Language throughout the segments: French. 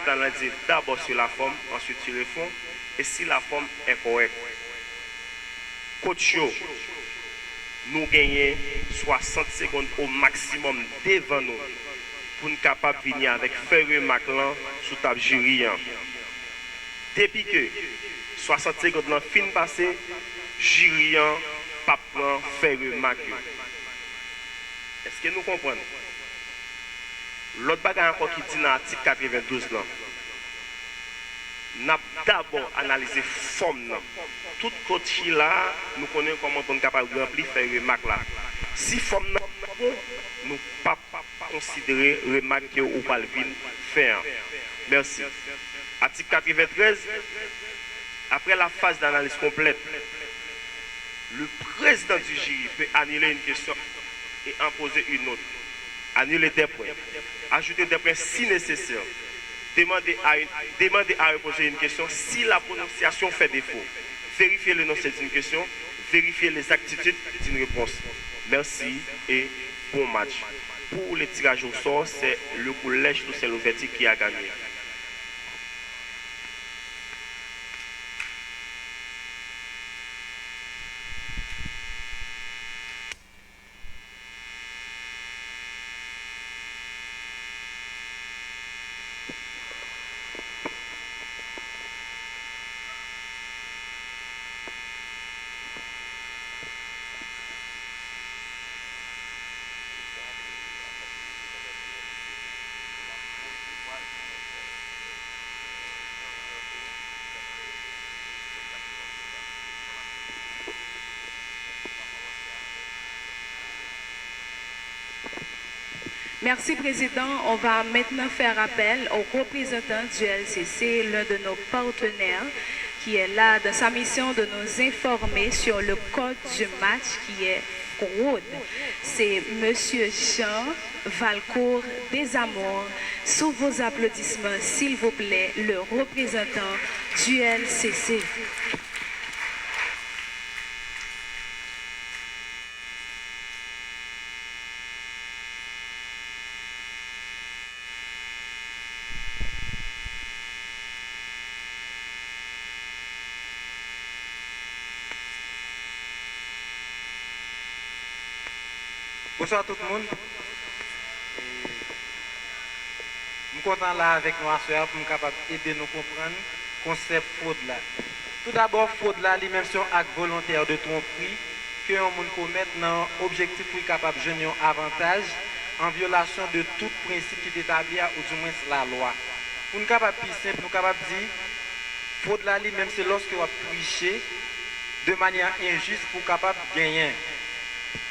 est analysé d'abord sur la forme, ensuite sur le fond, et si la forme est correcte. Coach, nous gagnons 60 secondes au maximum devant nous pour nous capables de venir avec faire remarque sous table jury. Depuis que 60 secondes dans fin passé, jury pas prend faire remarque. Est-ce que nous comprenons? L'autre bagage encore qui dit dans l'article 92 là. N'a d'abord analysé forme. Tout coach là, nous connaissons comment on est capable de remplir faire remarque là. Si forme nous pas considérer remarque que ou pas le faire. Merci. Article 93, après la phase d'analyse complète, le président du jury peut annuler une question et en poser une autre. Annuler des points, ajouter des points si nécessaire, demander à reposer une question si la prononciation fait défaut, vérifier l'énoncé d'une question, vérifier les aptitudes d'une réponse. Merci et bon match. Pour les tirages au sort, c'est le collège Toussaint Louverture qui a gagné. Merci, Président. On va maintenant faire appel au représentant du LCC, l'un de nos partenaires, qui est là dans sa mission de nous informer sur le code du match qui est fraude. C'est Monsieur Jean Valcourt Desamours. Sous vos applaudissements, s'il vous plaît, le représentant du LCC. Bonsoir tout le monde. Je suis content là avec nous à soir pour nous capable aider nous comprendre le concept fraude là. Tout d'abord, fraude là, lui-même c'est un acte volontaire de tromperie que on monde commet dans objectif pour capable de gagner un avantage en violation de tout principe qui est établi ou du moins la loi. Pour nous capable plus simple, nous capable dire fraude là lui-même c'est lorsque on tricher de manière injuste pour capable gagner.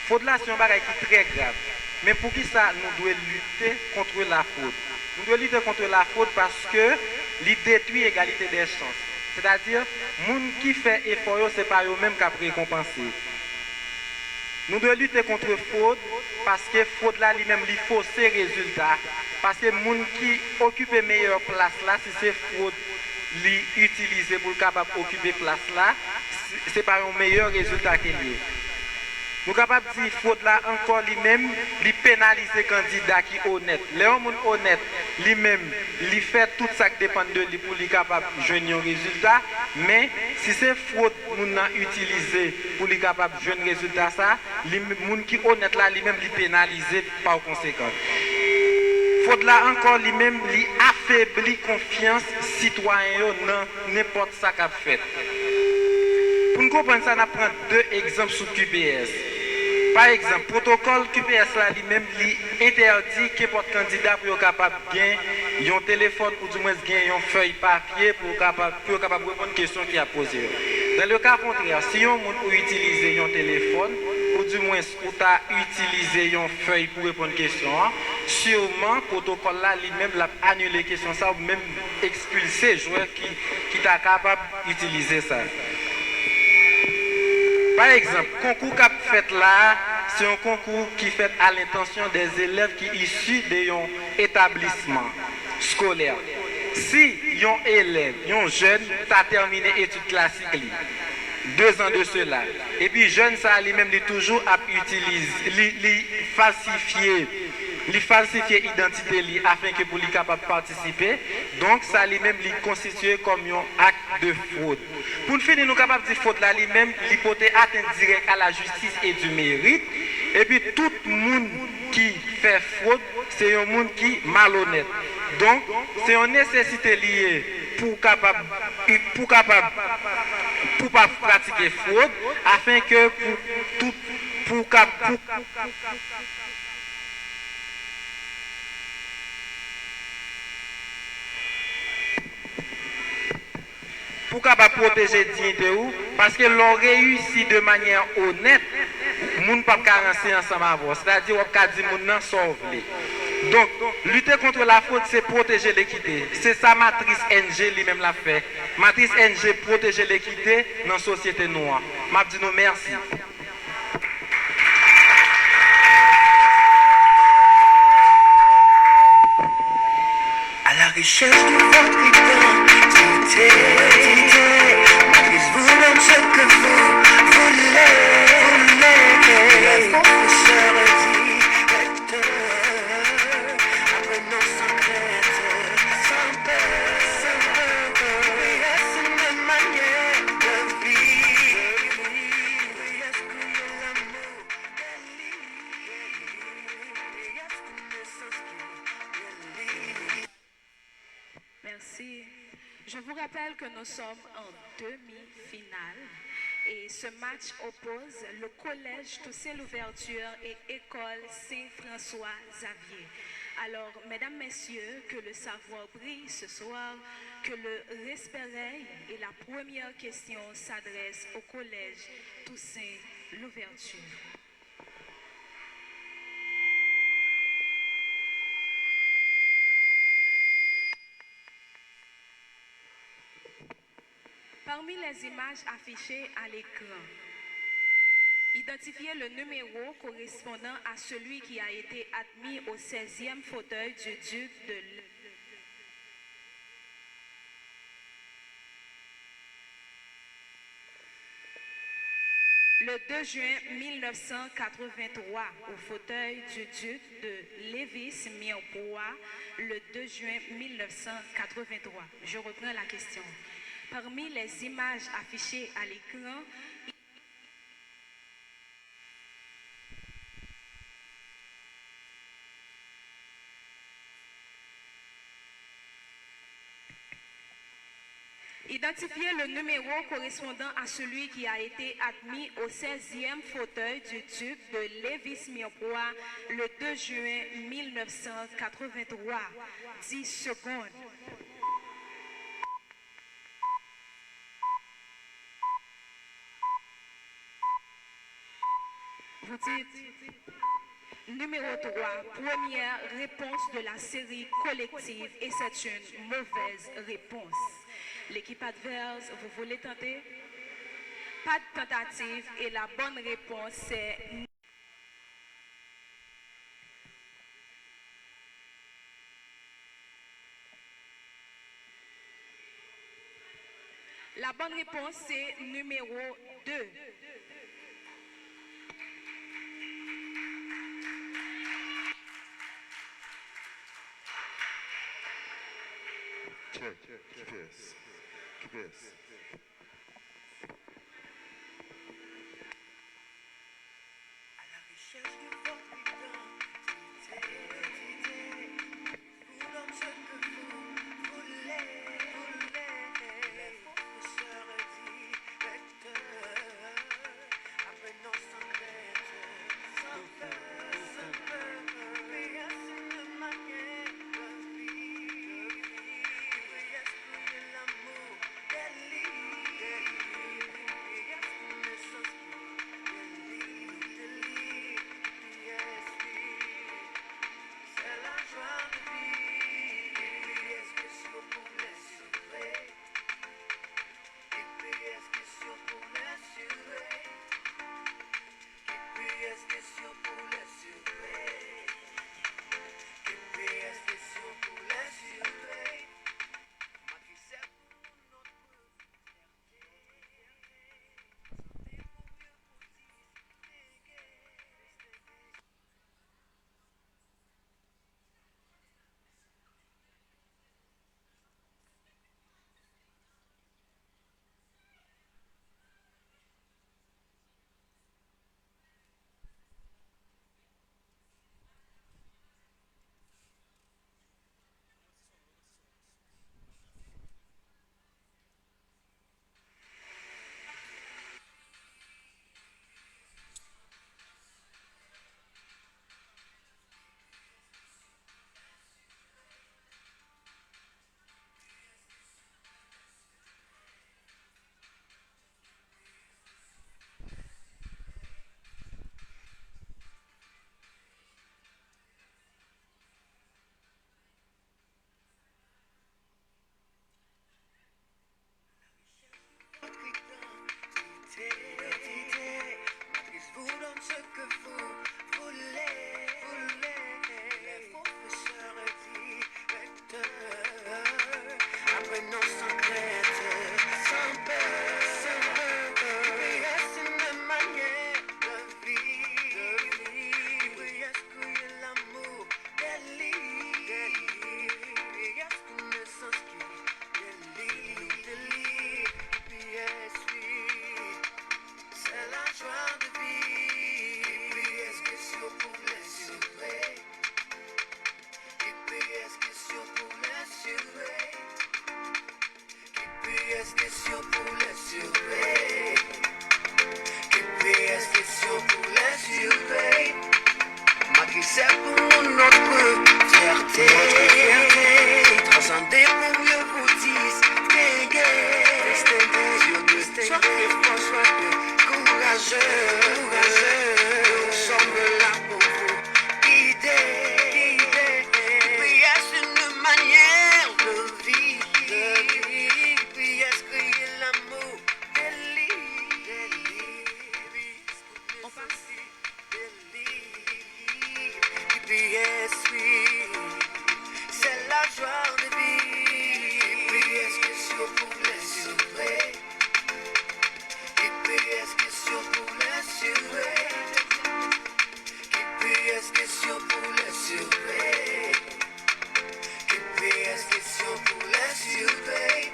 Fraude là, c'est un bagage qui est très grave. Mais pour qui ça, nous devons lutter contre la fraude. Nous devons lutter contre la fraude parce que il détruit l'égalité des chances. C'est-à-dire, les gens qui font effort, ce n'est pas eux-mêmes qui ont récompensé. Nous devons lutter contre la fraude parce que fraude là, lui-même, il faut ces résultats. Parce que les gens qui occupent meilleure place là, si c'est fraude, l'utiliser pour capable occuper place là, ce n'est pas un meilleur résultat qu'il y a. Nous sommes capables de dire fraude là encore lui-même, il pénalise les candidats qui sont honnêtes. Les hommes honnêtes, lui-même, il fait tout ça qui dépend de lui pour lui capable de jouer un résultat. Mais si c'est fraude nous avons utilisé pour lui capable de jouer un résultat, ça, les gens qui sont honnêtes là, lui-même, il pénalise par conséquent. Fraude là encore lui-même, il affaiblit confiance citoyen dans n'importe ça qu'a fait. Pour nous comprendre ça, on prend deux exemples sur QPS. Par exemple, protocole QPS là lui-même interdit qu'importe candidat pour être capable de gagner un téléphone ou du moins gagner une feuille papier pour capable répondre à une question qui a posée. Dans le cas contraire, si on utilise un téléphone ou du moins a utilisé une feuille pour répondre à une question, sûrement le protocole là lui-même l'a annulé la question ça ou même expulsé le joueur qui est capable d'utiliser ça. Par exemple, le concours qu'a fait là, c'est un concours qui fait à l'intention des élèves qui sont issus d'un établissement scolaire. Si un élève, un jeune, a terminé études classiques, 2 ans de cela, et puis jeune, ça lui-même toujours à utiliser, falsifier li falsifier identité li afin que pour lui capable participer. Donc ça lui-même lui constitué comme un acte de fraude. Pour finir nous capable de fraude là lui-même l'hypothèse atteinte directe à la justice et du mérite. Et puis tout le monde qui fait fraude, c'est un monde qui est malhonnête. Donc c'est une nécessité liée pour pas pratiquer fraude afin que pour capable protéger dignité ou parce que l'on réussit de manière honnête, moun pas rester ensemble avant, c'est-à-dire on ka di moun nan sauve. Donc lutter contre la fraude c'est protéger l'équité. C'est ça matrice NG lui-même l'a fait. Matrice NG protéger l'équité dans la société noire. M'a dit nous merci. À la recherche de votre identité, vous-même ce que vous voulez, le professeur directeur, apprenons sans crainte, sans peur, c'est une manière de vivre, est-ce que l'amour Merci. Je vous rappelle que nous sommes en demi-finale et ce match oppose le collège Toussaint Louverture et école Saint-François Xavier. Alors, mesdames, messieurs, que le savoir brille ce soir, que le respect règne et la première question s'adresse au collège Toussaint Louverture. Parmi les images affichées à l'écran, identifiez le numéro correspondant à celui qui a été admis au 16e fauteuil du duc de le 2 juin 1983 au fauteuil du duc de Lévis-Mirepoix, le 2 juin 1983. Je reprends la question. Parmi les images affichées à l'écran, identifiez le numéro correspondant à celui qui a été admis au 16e fauteuil du duc de Lévis-Mirepoix le 2 juin 1983. 10 secondes. Vous dites numéro 3, première réponse de la série collective et c'est une mauvaise réponse. L'équipe adverse, vous voulez tenter? Pas de tentative et la bonne réponse c'est... La bonne réponse c'est numéro 2. Keep this. à la recherche de votre identité, vous-même ce que vous voulez, le professeur directeur, apprenons sans crainte, sans peur, mais c'est une manière de vivre, est-ce que l'amour est libre. non sans crainte, sans peur, sans peur. Prière, c'est une manière de vivre. Prière, c'est l'amour, délire. Prière, c'est une naissance qui délire. Prière, c'est la joie de vivre. Prière, question pour les surveiller. GPS question pour les surveiller. GPS question pour les surveiller. GPS question pour les surveiller. Malgré c'est pour notre fierté. Transcender pour mieux vous distinguer. Sois que fort, sois que courageux. Nous sommes là pour vous guider. GPS une manière de vivre. GPS créer l'amour. On passe. GPS, c'est la joie de vivre. GPS, question pour les surveiller. GPS, question pour les surveiller. GPS, question pour les surveiller. GPS, question pour les surveiller.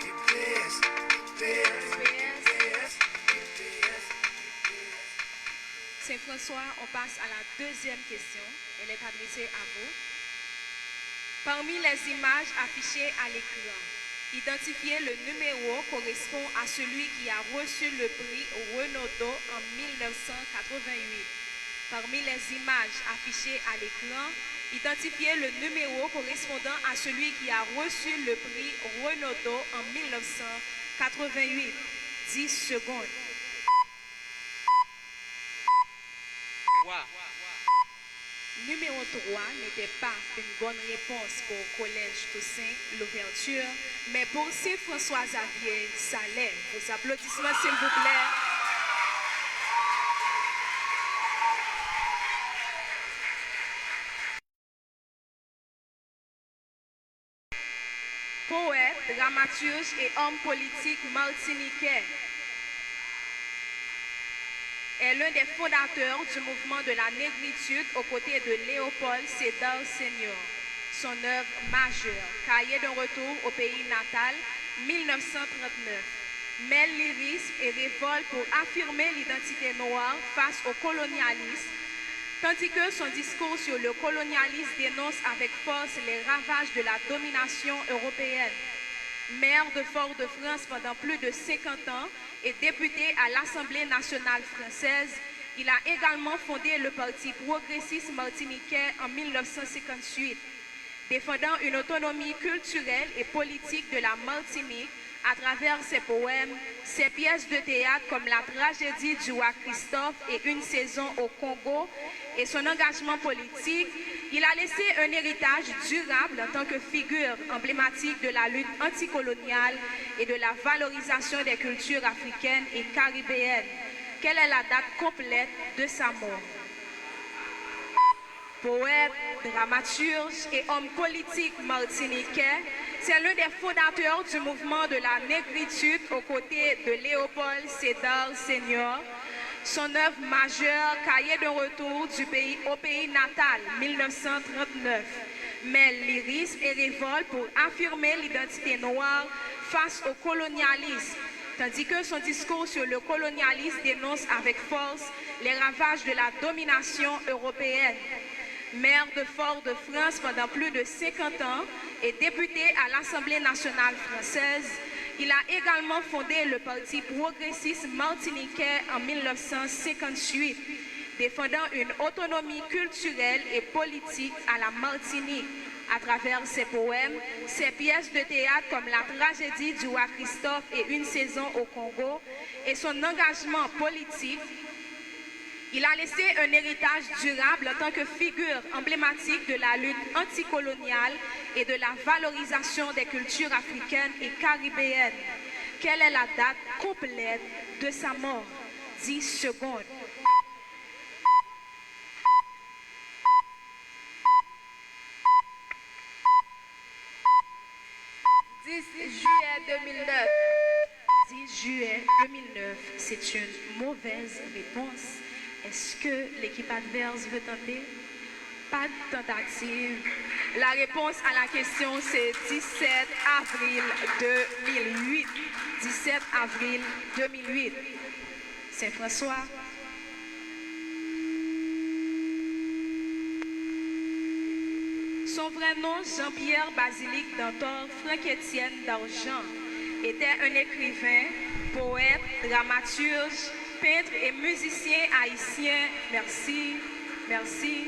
GPS, GPS, GPS, GPS. Saint-François, on passe à la deuxième question. Elle est adressée à vous. Parmi les images affichées à l'écran, identifiez le numéro correspond à celui qui a reçu le prix Renaudot en 1988. Parmi les images affichées à l'écran, identifiez le numéro correspondant à celui qui a reçu le prix Renaudot en 1988. 10 secondes. Numéro 3 n'était pas une bonne réponse pour Collège Toussaint l'ouverture, mais pour Saint-François Xavier, ça l'est. Vos applaudissements, s'il vous plaît. Poète, dramaturge et homme politique martiniquais. Est l'un des fondateurs du mouvement de la négritude aux côtés de Léopold Sédar Senior. Son œuvre majeure, Cahier d'un retour au pays natal, 1939, mêle lyrisme et révolte pour affirmer l'identité noire face au colonialisme, tandis que son discours sur le colonialisme dénonce avec force les ravages de la domination européenne. Maire de Fort-de-France pendant plus de 50 ans et député à l'Assemblée nationale française, il a également fondé le Parti progressiste martiniquais en 1958, défendant une autonomie culturelle et politique de la Martinique à travers ses poèmes, ses pièces de théâtre comme La tragédie du roi Christophe et Une saison au Congo, et son engagement politique. Il a laissé un héritage durable en tant que figure emblématique de la lutte anticoloniale et de la valorisation des cultures africaines et caribéennes. Quelle est la date complète de sa mort? Poète, dramaturge et homme politique martiniquais, c'est l'un des fondateurs du mouvement de la négritude aux côtés de Léopold Sédar Senior. Son œuvre majeure, Cahier d'un retour du pays au pays natal, 1939, mêle lyrisme et révolte pour affirmer l'identité noire face au colonialisme, tandis que son discours sur le colonialisme dénonce avec force les ravages de la domination européenne. Maire de Fort-de-France pendant plus de 50 ans et député à l'Assemblée nationale française, il a également fondé le Parti progressiste martiniquais en 1958, défendant une autonomie culturelle et politique à la Martinique à travers ses poèmes, ses pièces de théâtre comme La tragédie du roi Christophe et Une saison au Congo, et son engagement politique. Il a laissé un héritage durable en tant que figure emblématique de la lutte anticoloniale et de la valorisation des cultures africaines et caribéennes. Quelle est la date complète de sa mort? 10 secondes. 10 juillet 2009. 10 juillet 2009, c'est une mauvaise réponse. Est-ce que l'équipe adverse veut tenter? Pas de tentative. La réponse à la question, c'est 17 avril 2008. 17 avril 2008. Saint-François. Son vrai nom, Jean-Pierre Basilique Dantor Franck-Étienne d'Argent, était un écrivain, poète, dramaturge, peintre et musicien haïtien. Merci, merci.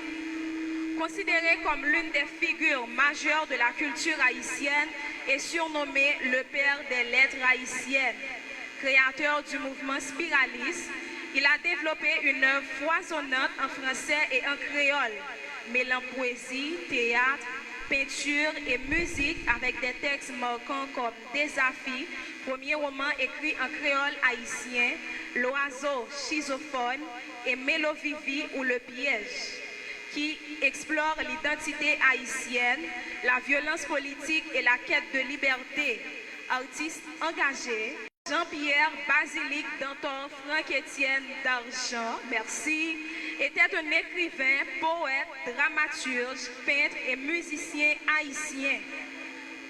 Considéré comme l'une des figures majeures de la culture haïtienne et surnommé le père des lettres haïtiennes. Créateur du mouvement spiraliste, il a développé une œuvre foisonnante en français et en créole, mêlant poésie, théâtre, peinture et musique avec des textes marquants comme Désafi, premier roman écrit en créole haïtien, L'oiseau schizophone et Mélovivi ou Le piège, qui explore l'identité haïtienne, la violence politique et la quête de liberté. Artiste engagé, Jean-Pierre Basilique Dantor Franck-Étienne d'Argent, merci, était un écrivain, poète, dramaturge, peintre et musicien haïtien.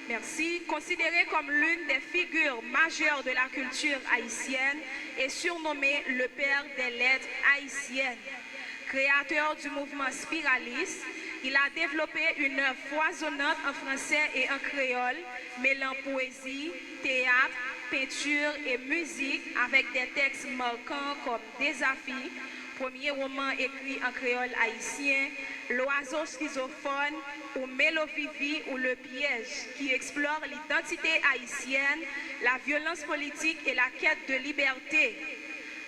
Merci. Considéré comme l'une des figures majeures de la culture haïtienne et surnommé le père des lettres haïtiennes. Créateur du mouvement spiraliste, il a développé une œuvre foisonnante en français et en créole, mêlant poésie, théâtre, peinture et musique avec des textes marquants comme Désafi, premier roman écrit en créole haïtien, L'oiseau schizophone ou Mélovivi ou Le piège, qui explore l'identité haïtienne, la violence politique et la quête de liberté.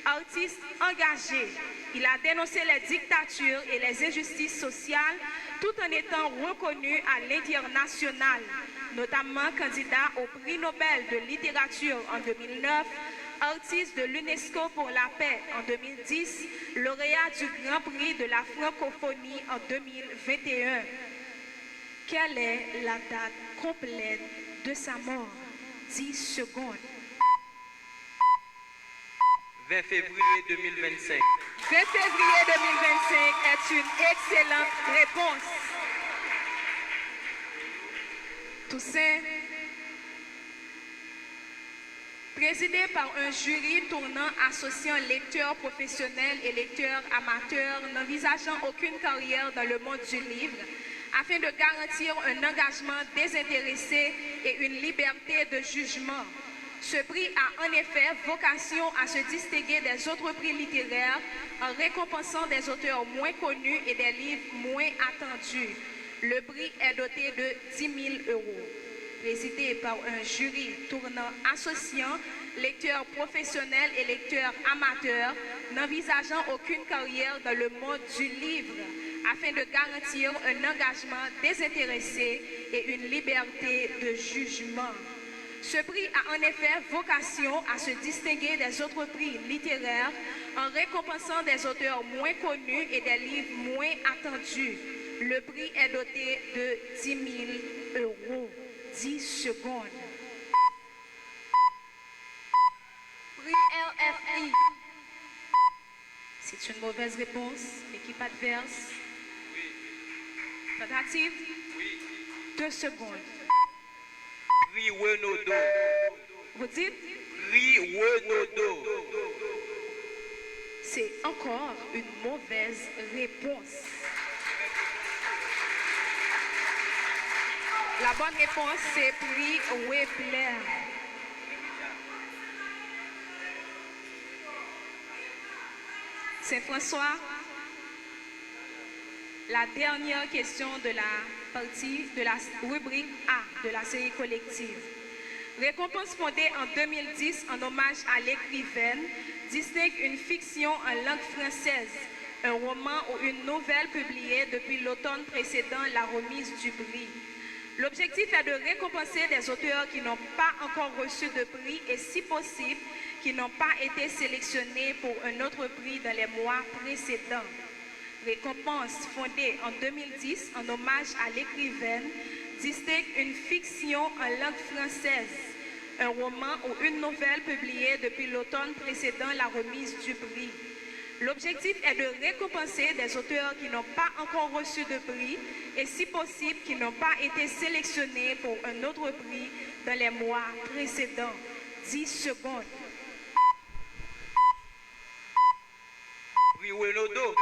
Artiste engagé, il a dénoncé les dictatures et les injustices sociales tout en étant reconnu à l'international, notamment candidat au prix Nobel de littérature en 2009, artiste de l'UNESCO pour la paix en 2010, lauréat du Grand Prix de la francophonie en 2021. Quelle est la date complète de sa mort? 10 secondes. 20 février 2025. 20 février 2025 est une excellente réponse. Toussaint, présidé par un jury tournant associant lecteurs professionnels et lecteurs amateurs n'envisageant aucune carrière dans le monde du livre, afin de garantir un engagement désintéressé et une liberté de jugement. Ce prix a en effet vocation à se distinguer des autres prix littéraires en récompensant des auteurs moins connus et des livres moins attendus. Le prix est doté de 10 000 €. Présidé par un jury tournant associant lecteurs professionnels et lecteurs amateurs n'envisageant aucune carrière dans le monde du livre, afin de garantir un engagement désintéressé et une liberté de jugement. Ce prix a en effet vocation à se distinguer des autres prix littéraires en récompensant des auteurs moins connus et des livres moins attendus. Le prix est doté de 10 000 €. 10 secondes. Prix RFI. C'est une mauvaise réponse. L'équipe adverse. Tentative. 2 secondes. Prix Renaudot. Vous dites? Prix Renaudot. C'est encore une mauvaise réponse. La bonne réponse, c'est prix Webler. Saint-François, la dernière question de la partie de la rubrique A de la série collective. Récompense fondée en 2010 en hommage à l'écrivaine, distingue une fiction en langue française, un roman ou une nouvelle publiée depuis l'automne précédant la remise du prix. L'objectif est de récompenser des auteurs qui n'ont pas encore reçu de prix et, si possible, qui n'ont pas été sélectionnés pour un autre prix dans les mois précédents. Récompense fondée en 2010 en hommage à l'écrivaine, distingue une fiction en langue française, un roman ou une nouvelle publiée depuis l'automne précédant la remise du prix. L'objectif est de récompenser des auteurs qui n'ont pas encore reçu de prix et si possible qui n'ont pas été sélectionnés pour un autre prix dans les mois précédents. 10 secondes. Prix Renaudot.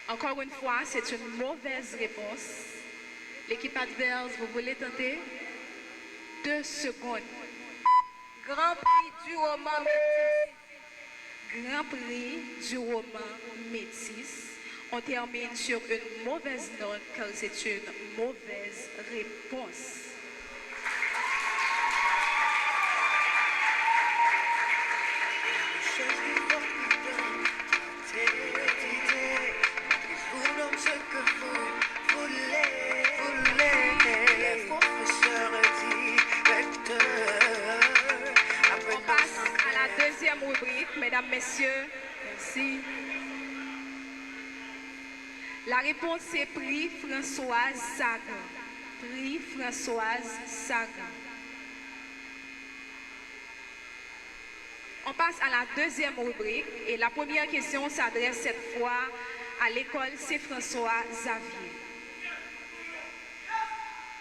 Encore une fois, c'est une mauvaise réponse. L'équipe adverse, vous voulez tenter? 2 secondes. Grand Prix du roman métis. Grand Prix du roman Métis. On termine sur une mauvaise note car c'est une mauvaise réponse. On passe à la deuxième rubrique, mesdames, messieurs. Merci. La réponse est prix Françoise Sagan. Prix Françoise Sagan. On passe à la deuxième rubrique et la première question s'adresse cette fois à l'école Saint-François Xavier.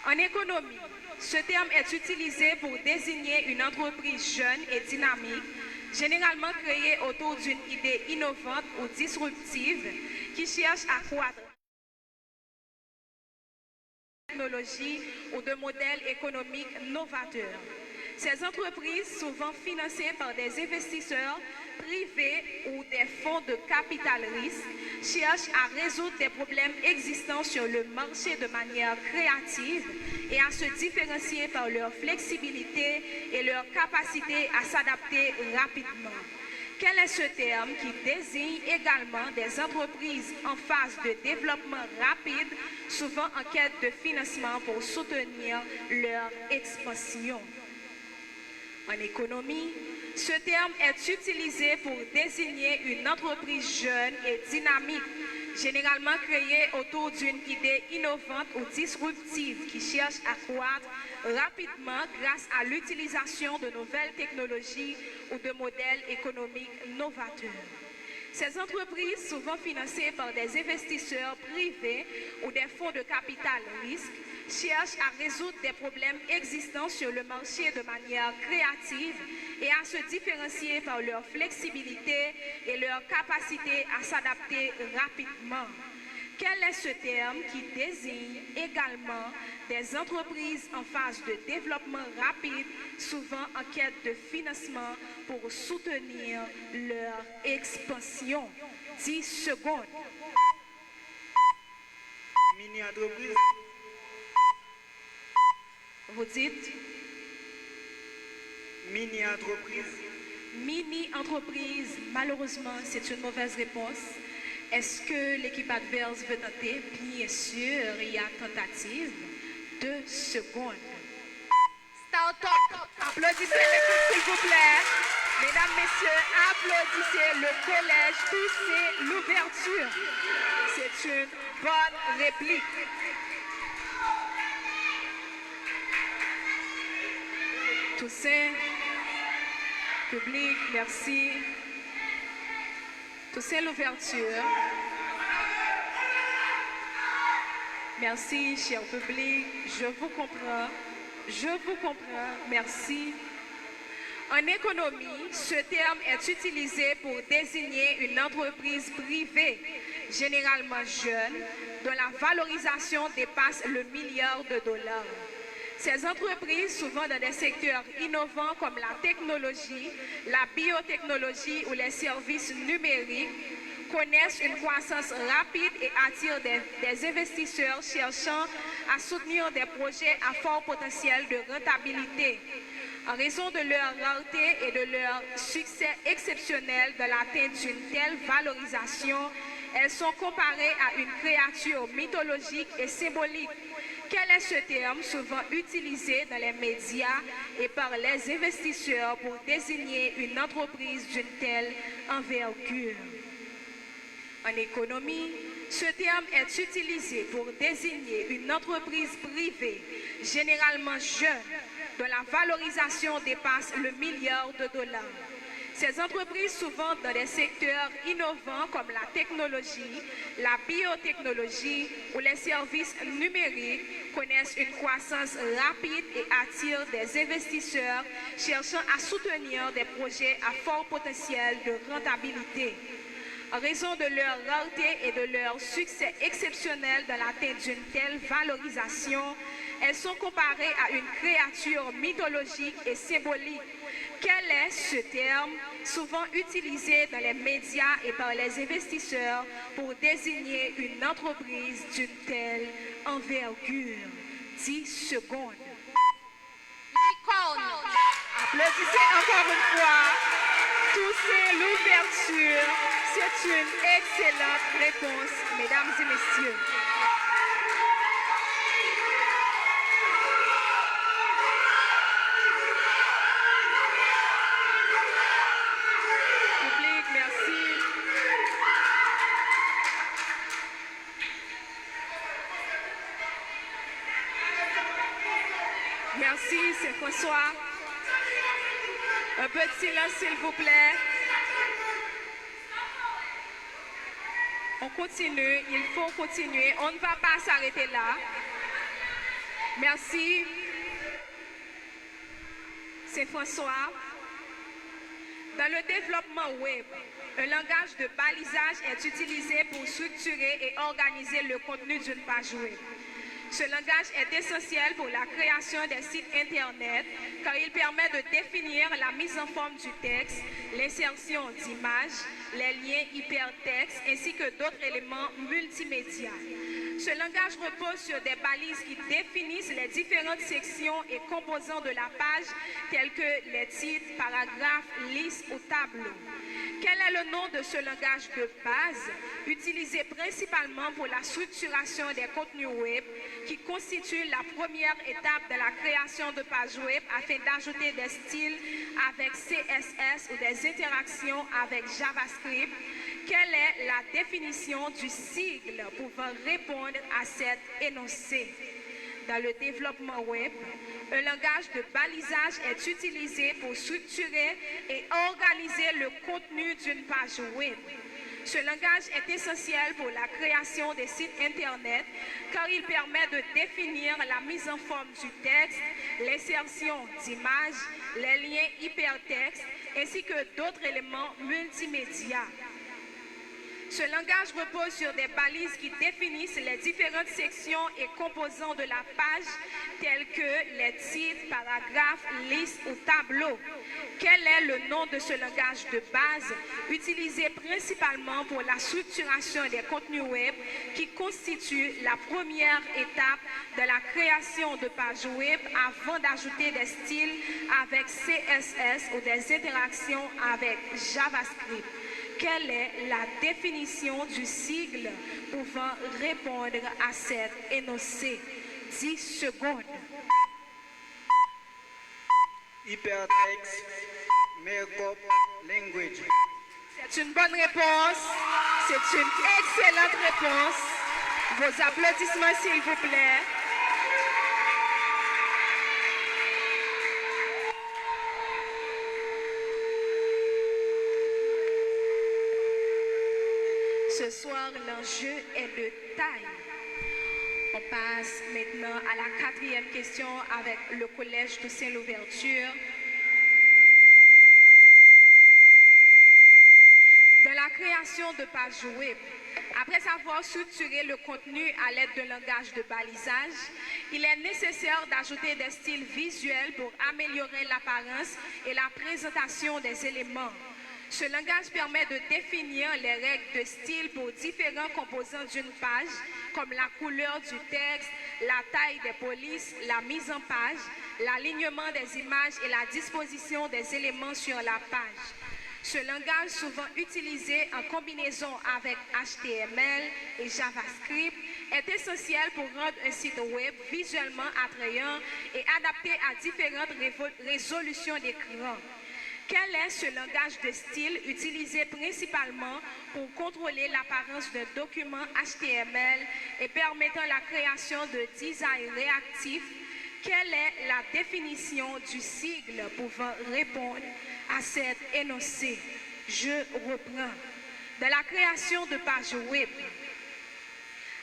En économie, ce terme est utilisé pour désigner une entreprise jeune et dynamique, généralement créée autour d'une idée innovante ou disruptive qui cherche à croître de technologie ou de modèles économiques novateurs. Ces entreprises, souvent financées par des investisseurs privés ou des fonds de capital risque, cherchent à résoudre des problèmes existants sur le marché de manière créative et à se différencier par leur flexibilité et leur capacité à s'adapter rapidement. Quel est ce terme qui désigne également des entreprises en phase de développement rapide, souvent en quête de financement pour soutenir leur expansion? En économie, ce terme est utilisé pour désigner une entreprise jeune et dynamique, généralement créée autour d'une idée innovante ou disruptive qui cherche à croître rapidement grâce à l'utilisation de nouvelles technologies ou de modèles économiques novateurs. Ces entreprises, souvent financées par des investisseurs privés ou des fonds de capital risque, cherchent à résoudre des problèmes existants sur le marché de manière créative et à se différencier par leur flexibilité et leur capacité à s'adapter rapidement. Quel est ce terme qui désigne également des entreprises en phase de développement rapide, souvent en quête de financement pour soutenir leur expansion? 10 secondes. Mini-entreprise. Vous dites? Mini-entreprise. Mini-entreprise, malheureusement, c'est une mauvaise réponse. Est-ce que l'équipe adverse veut tenter? Bien sûr, il y a tentative. 2 secondes. Start-up. Applaudissez l'équipe, s'il vous plaît. Mesdames, messieurs, applaudissez le collège. Poussez l'ouverture. C'est une bonne réplique. Toussaint, public, merci. Toussaint l'ouverture. Merci, cher public. Je vous comprends. Je vous comprends. Merci. En économie, ce terme est utilisé pour désigner une entreprise privée, généralement jeune, dont la valorisation dépasse le milliard de dollars. Ces entreprises, souvent dans des secteurs innovants comme la technologie, la biotechnologie ou les services numériques, connaissent une croissance rapide et attirent des investisseurs cherchant à soutenir des projets à fort potentiel de rentabilité. En raison de leur rareté et de leur succès exceptionnel dans l'atteinte d'une telle valorisation, elles sont comparées à une créature mythologique et symbolique. Quel est ce terme souvent utilisé dans les médias et par les investisseurs pour désigner une entreprise d'une telle envergure? En économie, Ce terme est utilisé pour désigner une entreprise privée, généralement jeune, dont la valorisation dépasse le milliard de dollars. Ces entreprises, souvent dans des secteurs innovants comme la technologie, la biotechnologie ou les services numériques, connaissent une croissance rapide et attirent des investisseurs cherchant à soutenir des projets à fort potentiel de rentabilité. En raison de leur rareté et de leur succès exceptionnel dans l'atteinte d'une telle valorisation, elles sont comparées à une créature mythologique et symbolique. Quel est ce terme, souvent utilisé dans les médias et par les investisseurs pour désigner une entreprise d'une telle envergure? 10 secondes. Licorne. Applaudissez encore une fois. Toussez l'ouverture. C'est une excellente réponse, mesdames et messieurs. Public, merci. Merci, c'est François. Un peu de silence, s'il vous plaît. On continue, il faut continuer. On ne va pas s'arrêter là. Merci. C'est François. Dans le développement web, un langage de balisage est utilisé pour structurer et organiser le contenu d'une page web. Ce langage est essentiel pour la création des sites Internet car il permet de définir la mise en forme du texte, l'insertion d'images, les liens hypertextes ainsi que d'autres éléments multimédia. Ce langage repose sur des balises qui définissent les différentes sections et composants de la page tels que les titres, paragraphes, listes ou tableaux. Quel est le nom de ce langage de base, utilisé principalement pour la structuration des contenus web, qui constitue la première étape de la création de pages web afin d'ajouter des styles avec CSS ou des interactions avec JavaScript? Quelle est la définition du sigle pouvant répondre à cet énoncé? Dans le développement web, un langage de balisage est utilisé pour structurer et organiser le contenu d'une page web. Ce langage est essentiel pour la création des sites Internet car il permet de définir la mise en forme du texte, l'insertion d'images, les liens hypertextes ainsi que d'autres éléments multimédia. Ce langage repose sur des balises qui définissent les différentes sections et composants de la page, tels que les titres, paragraphes, listes ou tableaux. Quel est le nom de ce langage de base, utilisé principalement pour la structuration des contenus web, qui constitue la première étape de la création de pages web avant d'ajouter des styles avec CSS ou des interactions avec JavaScript? Quelle est la définition du sigle pouvant répondre à cet énoncé? 10 secondes. Hypertext Markup Language. C'est une bonne réponse. C'est une excellente réponse. Vos applaudissements, s'il vous plaît. Ce soir, l'enjeu est de taille. On passe maintenant à la 4e question avec le Collège Toussaint Louverture. Dans la création de pages web, après avoir structuré le contenu à l'aide d'un langage de balisage, il est nécessaire d'ajouter des styles visuels pour améliorer l'apparence et la présentation des éléments. Ce langage permet de définir les règles de style pour différents composants d'une page, comme la couleur du texte, la taille des polices, la mise en page, l'alignement des images et la disposition des éléments sur la page. Ce langage, souvent utilisé en combinaison avec HTML et JavaScript, est essentiel pour rendre un site web visuellement attrayant et adapté à différentes résolutions d'écran. Quel est ce langage de style utilisé principalement pour contrôler l'apparence d'un document HTML et permettant la création de designs réactifs? Quelle est la définition du sigle pouvant répondre à cet énoncé? Je reprends. De la création de pages web.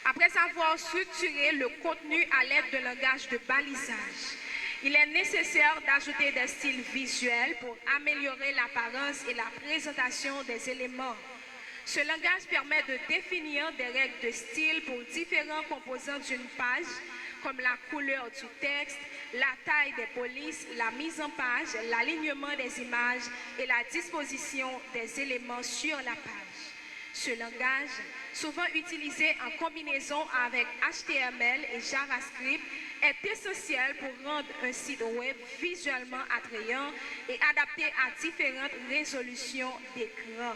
Après avoir structuré le contenu à l'aide de langage de balisage, il est nécessaire d'ajouter des styles visuels pour améliorer l'apparence et la présentation des éléments. Ce langage permet de définir des règles de style pour différents composants d'une page, comme la couleur du texte, la taille des polices, la mise en page, l'alignement des images et la disposition des éléments sur la page. Ce langage, souvent utilisé en combinaison avec HTML et JavaScript, est essentiel pour rendre un site web visuellement attrayant et adapté à différentes résolutions d'écran.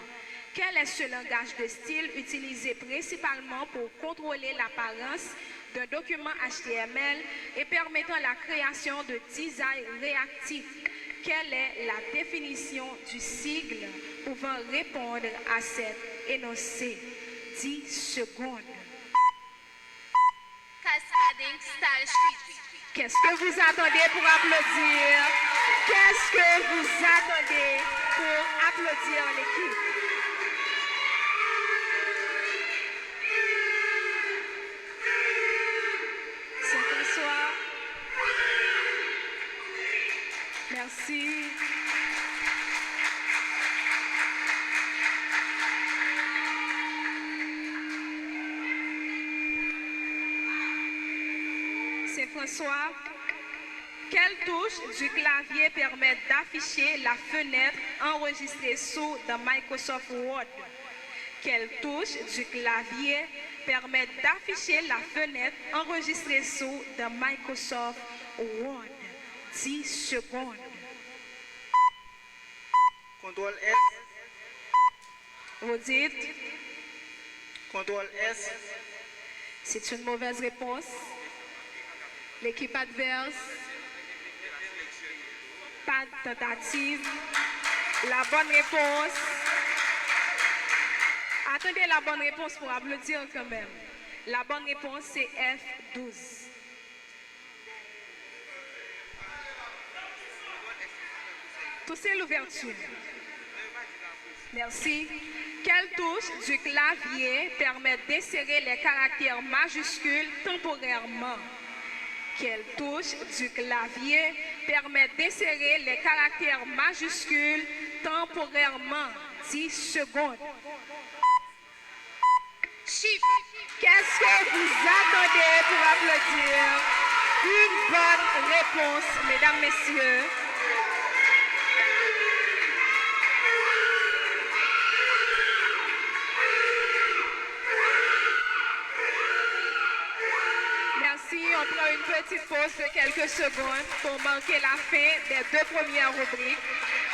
Quel est ce langage de style utilisé principalement pour contrôler l'apparence d'un document HTML et permettant la création de designs réactifs? Quelle est la définition du sigle pouvant répondre à cet énoncé? 10 secondes. Cascading Style Sheet. Qu'est-ce que vous attendez pour applaudir? Qu'est-ce que vous attendez pour applaudir l'équipe? Saint-François. Merci. Saint-François, quelle touche du clavier permet d'afficher la fenêtre enregistrée sous dans Microsoft Word? Quelle touche du clavier permet d'afficher la fenêtre enregistrée sous dans Microsoft Word? 10 secondes. Contrôle S. Vous dites, Contrôle S. c'est une mauvaise réponse. L'équipe adverse, pas de tentative. La bonne réponse. Attendez la bonne réponse pour applaudir quand même. La bonne réponse, c'est F12. Toussez l'ouverture. Merci. Quelle touche du clavier permet d'insérer les caractères majuscules temporairement? Quelle touche du clavier permet d'insérer les caractères majuscules temporairement? 10 secondes. Shift. Qu'est-ce que vous attendez pour applaudir? Une bonne réponse, mesdames, messieurs. Merci, on prend une petite pause de quelques secondes pour marquer la fin des 2 premières rubriques.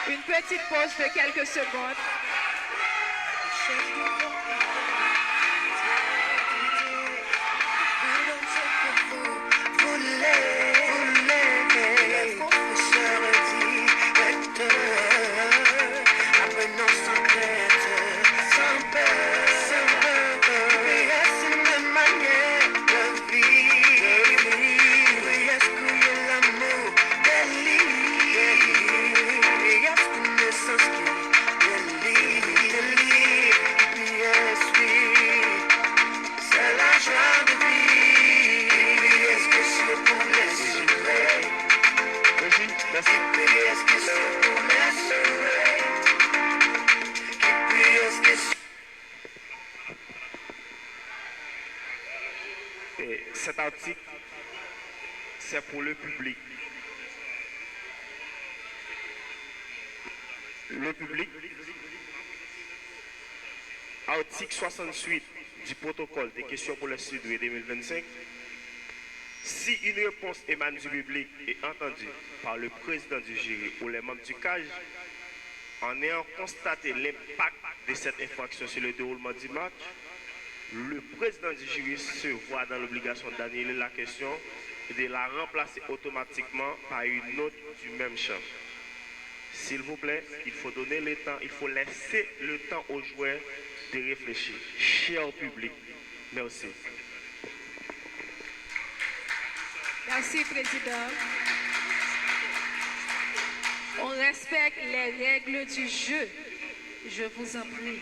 Une petite pause de quelques secondes. Cet article, c'est pour le public. Le public, article 68 du protocole des questions pour le Sud 2025, si une réponse émane du public et entendue par le président du jury ou les membres du CAJ, en ayant constaté l'impact de cette infraction sur le déroulement du match, le président du jury se voit dans l'obligation d'annuler la question et de la remplacer automatiquement par une autre du même champ. S'il vous plaît, il faut donner le temps, il faut laisser le temps aux joueurs de réfléchir. Cher public, merci. Merci, Président. On respecte les règles du jeu. Je vous en prie.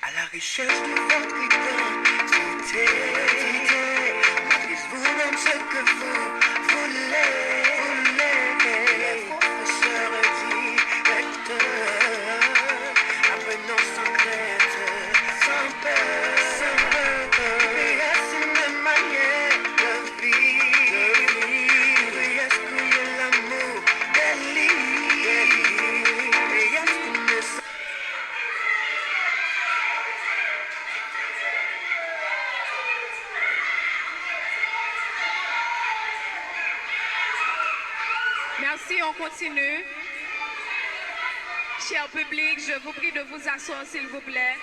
À la recherche de votre identité, vous même ce que vous voulez. Les professeurs directeurs, apprenons sans crainte, sans peur. Mais c'est une manière de vivre. Mais est-ce qu'il y a l'amour des livres? Mais est-ce qu'on ne sait Merci, on continue. Cher public, je vous prie de vous asseoir, s'il vous plaît.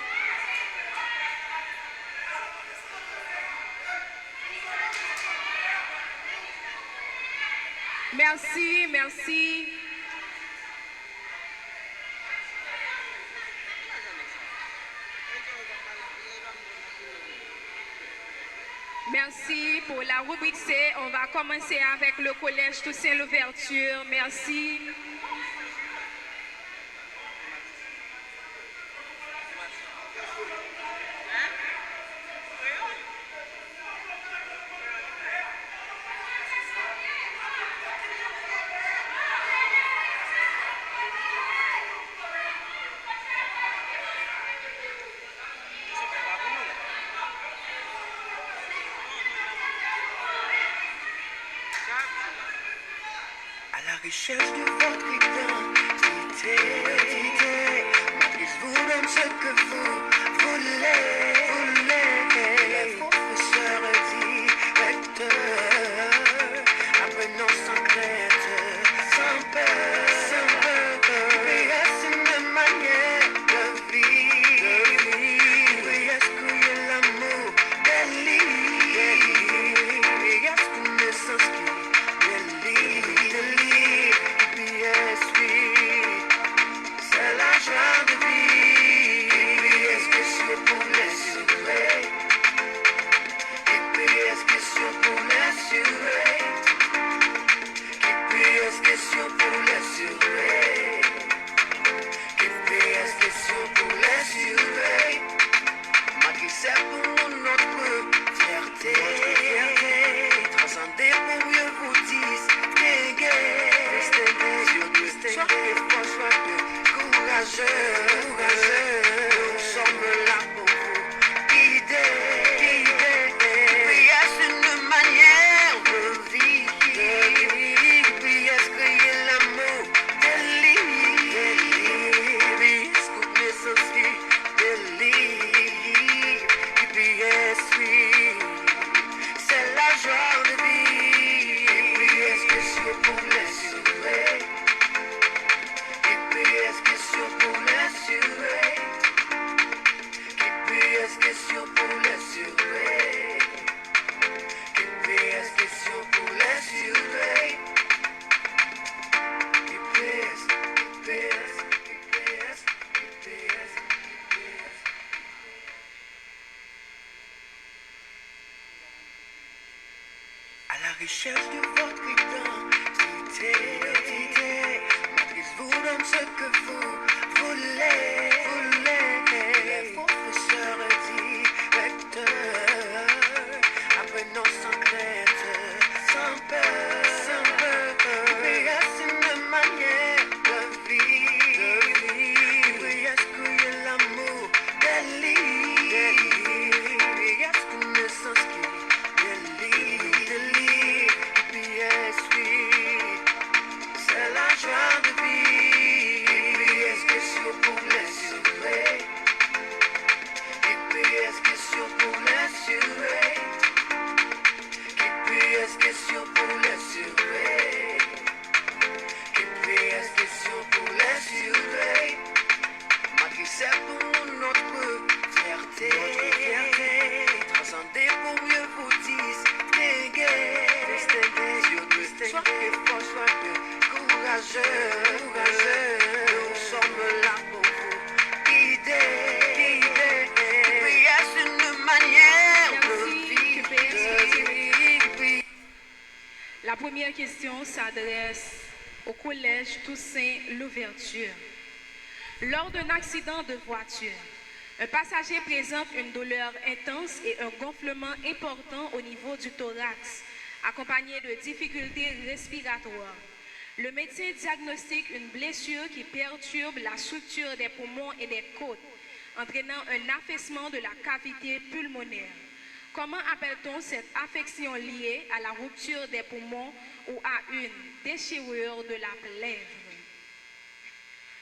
Merci, merci. Merci pour la rubrique C. On va commencer avec le collège Toussaint Louverture. Merci. à la recherche de votre identité. Matrice vous donne ce que vous voulez. Les professeurs directeurs, apprenons sans crainte, sans peur. Mais c'est une manière de vivre. Mais est-ce qu'il y a l'amour des livres? Mais est-ce qu'on ne s'inscrit des livres? Yes, oui, c'est la joie de vivre. Est-ce que c'est pour les surveiller? Et puis est-ce que c'est pour les surveiller? Et puis est-ce que c'est pour les surveiller? Et puis est-ce que c'est pour les surveiller? Malgré c'est pour notre fierté, transcender pour mieux vous distinguer. Soyez fort, soyez courageux, nous sommes là pour vous guider. Puis est-ce une manière de vivre? Puis est-ce qu'il y a l'amour des livres? Puis est-ce qu'on est sorti des livres? Puis est-ce oui, c'est la joie de vivre. Puis est-ce que c'est pour les surveiller? Est-ce que c'est pour les surveiller? Et puis est-ce que c'est pour les surveiller? Et puis est-ce que c'est pour les surveiller? Et puis est-ce à la recherche de votre identité. Matrice vous donne ce que vous voulez. Les professeurs directeurs, apprenons sans crainte, sans peur. Mais est-ce une manière de vivre? Mais est-ce qu'il y a l'amour des livres? Mais est-ce qu'on ne s'inscrit des livres? Puis est-ce oui, c'est la joie de vivre. La première question s'adresse au collège Toussaint Louverture. Lors d'un accident de voiture, un passager présente une douleur intense et un gonflement important au niveau du thorax, accompagné de difficultés respiratoires. Le médecin diagnostique une blessure qui perturbe la structure des poumons et des côtes, entraînant un affaissement de la cavité pulmonaire. Comment appelle-t-on cette affection liée à la rupture des poumons ou à une déchirure de la plèvre?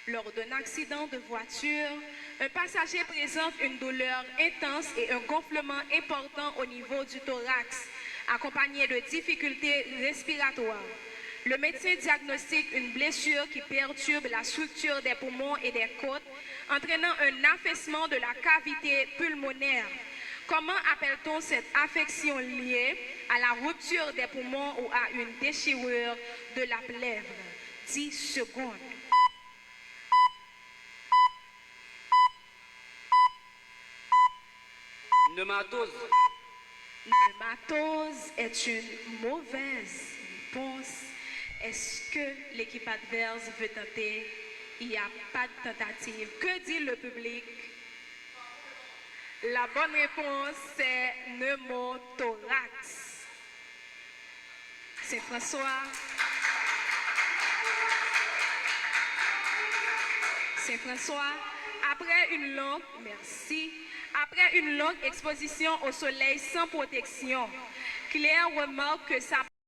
Lors d'un accident de voiture, un passager présente une douleur intense et un gonflement important au niveau du thorax, accompagné de difficultés respiratoires. Le médecin diagnostique une blessure qui perturbe la structure des poumons et des côtes, entraînant un affaissement de la cavité pulmonaire. Comment appelle-t-on cette affection liée à la rupture des poumons ou à une déchirure de la plèvre? 10 secondes. Pneumatose. Pneumatose est une mauvaise réponse. Est-ce que l'équipe adverse veut tenter? Il n'y a pas de tentative. Que dit le public? La bonne réponse, c'est pneumothorax. Saint-François. Saint-François, après une longue exposition au soleil sans protection, Claire remarque que sa